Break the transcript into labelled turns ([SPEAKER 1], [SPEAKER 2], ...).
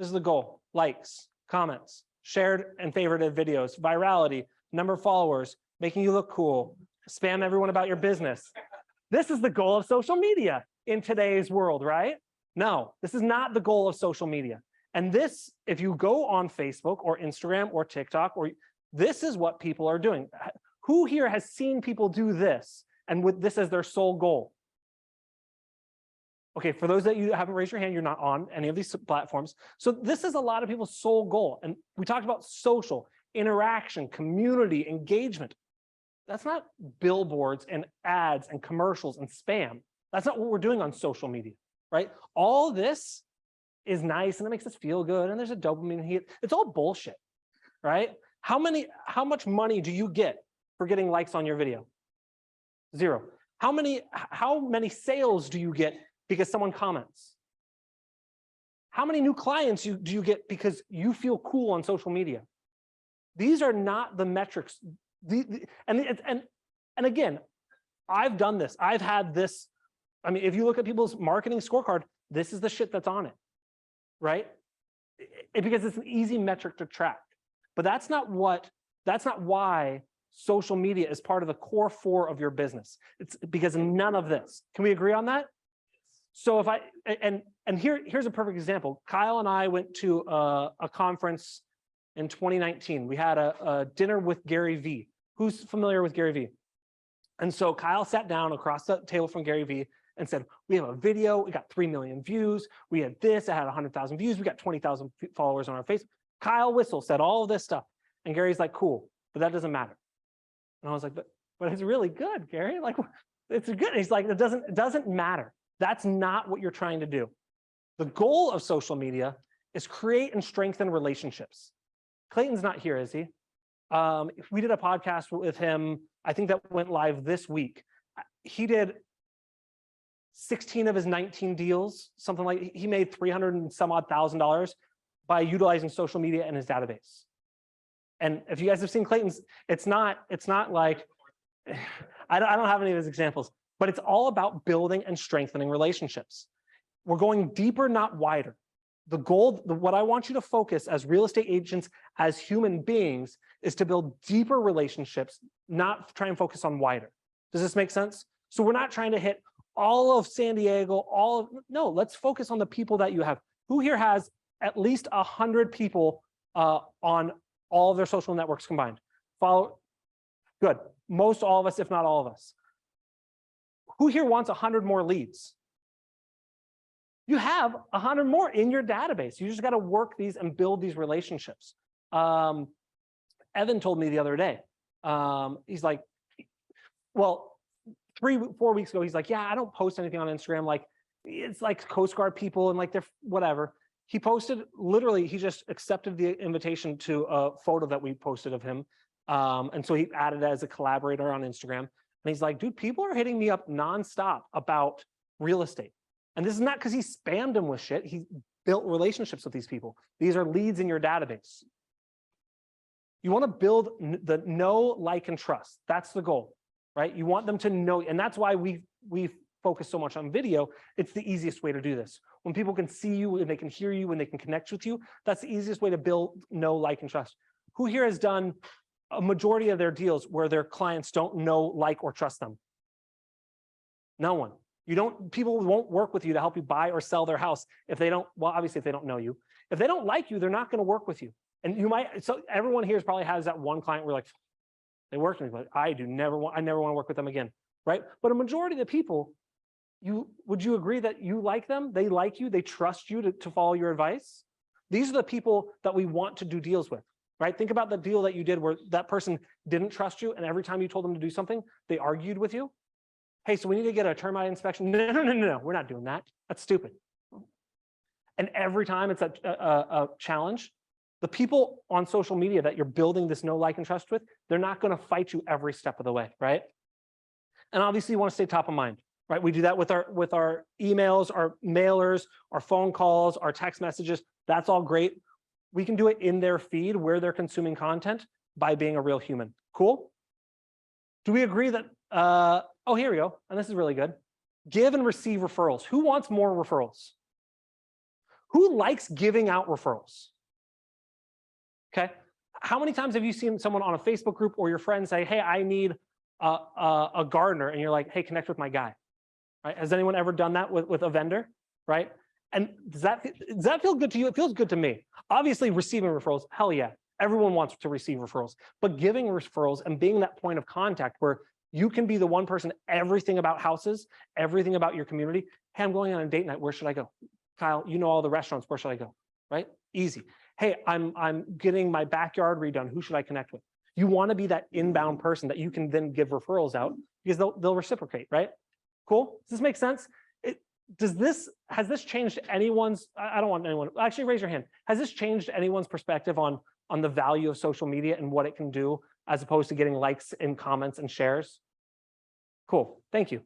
[SPEAKER 1] This is the goal. Likes, comments, shared and favorited videos, virality, number of followers, making you look cool, spam everyone about your business. This is the goal of social media in today's world, right? No, this is not the goal of social media. And this, if you go on Facebook or Instagram or TikTok, or this is what people are doing. Who here has seen people do this and with this as their sole goal? Okay, for those that you haven't raised your hand, you're not on any of these platforms. So this is a lot of people's sole goal. And we talked about social, interaction, community, engagement. That's not billboards and ads and commercials and spam. That's not what we're doing on social media, right? All this is nice and it makes us feel good and there's a dopamine hit. It's all bullshit, right? How much money do you get for getting likes on your video? 0. How many sales do you get because someone comments? How many new clients do you get because you feel cool on social media? These are not the metrics. And again, I've done this. I've had this. I mean, if you look at people's marketing scorecard, this is the shit that's on it, right? Because it's an easy metric to track. But that's not why social media is part of the core 4 of your business. It's because none of this. Can we agree on that? So here's a perfect example. Kyle and I went to a conference in 2019. We had a dinner with Gary Vee. Who's familiar with Gary Vee? And so Kyle sat down across the table from Gary Vee and said, we have a video, we got 3 million views. We had this, it had 100,000 views. We got 20,000 followers on our Facebook. Kyle Whissel said all of this stuff. And Gary's like, cool, but that doesn't matter. And I was like, but it's really good, Gary. Like, it's good. And he's like, it doesn't matter. That's not what you're trying to do. The goal of social media is create and strengthen relationships. Clayton's not here, is he? We did a podcast with him. I think that went live this week. He did 16 of his 19 deals, something like, he made $300 and some odd thousand by utilizing social media in his database. And if you guys have seen Clayton's, it's not like, I don't have any of his examples, but it's all about building and strengthening relationships. We're going deeper, not wider. The goal, what I want you to focus as real estate agents, as human beings, is to build deeper relationships, not try and focus on wider. Does this make sense? So we're not trying to hit all of San Diego, no, let's focus on the people that you have. Who here has at least 100 people on all of their social networks combined? Good. Most all of us, if not all of us. Who here wants 100 more leads? You have 100 more in your database. You just got to work these and build these relationships. Evan told me the other day, he's like, well, 3-4 weeks ago, he's like, yeah, I don't post anything on Instagram. Like, it's like Coast Guard people and like they're whatever. He posted, literally, he just accepted the invitation to a photo that we posted of him. And so he added it as a collaborator on Instagram. And he's like, dude, people are hitting me up nonstop about real estate. And this is not because he spammed them with shit. He built relationships with these people. These are leads in your database. You want to build the know, like, and trust. That's the goal, right? You want them to know. And that's why we focus so much on video. It's the easiest way to do this. When people can see you and they can hear you and they can connect with you, that's the easiest way to build know, like, and trust. Who here has done a majority of their deals where their clients don't know, like, or trust them? No one. People won't work with you to help you buy or sell their house if they don't, well, obviously if they don't know you. If they don't like you, they're not going to work with you. And you might, so everyone here probably has that one client where like, they work with me, but I never want to work with them again, right? But a majority of the people, would you agree that you like them? They like you, they trust you to follow your advice? These are the people that we want to do deals with, right? Think about the deal that you did where that person didn't trust you and every time you told them to do something, they argued with you. Hey, so we need to get a termite inspection. No, we're not doing that. That's stupid. And every time it's a challenge, the people on social media that you're building this know, like, and trust with, they're not going to fight you every step of the way, right? And obviously you want to stay top of mind, right? We do that with our emails, our mailers, our phone calls, our text messages. That's all great. We can do it in their feed where they're consuming content by being a real human. Cool? Do we agree that, oh, here we go. And this is really good. Give and receive referrals. Who wants more referrals? Who likes giving out referrals? Okay. How many times have you seen someone on a Facebook group or your friend say, hey, I need a gardener, and you're like, hey, connect with my guy, right? Has anyone ever done that with a vendor, right? And does that feel good to you? It feels good to me. Obviously, receiving referrals, hell yeah. Everyone wants to receive referrals, but giving referrals and being that point of contact where you can be the one person, everything about houses, everything about your community. Hey, I'm going on a date night. Where should I go? Kyle, you know all the restaurants. Where should I go? Right? Easy. Hey, I'm getting my backyard redone. Who should I connect with? You want to be that inbound person that you can then give referrals out because they'll reciprocate, right? Cool. Does this make sense? Has this changed anyone's? I don't want anyone. Actually, raise your hand. Has this changed anyone's perspective on the value of social media and what it can do as opposed to getting likes and comments and shares? Cool. Thank you.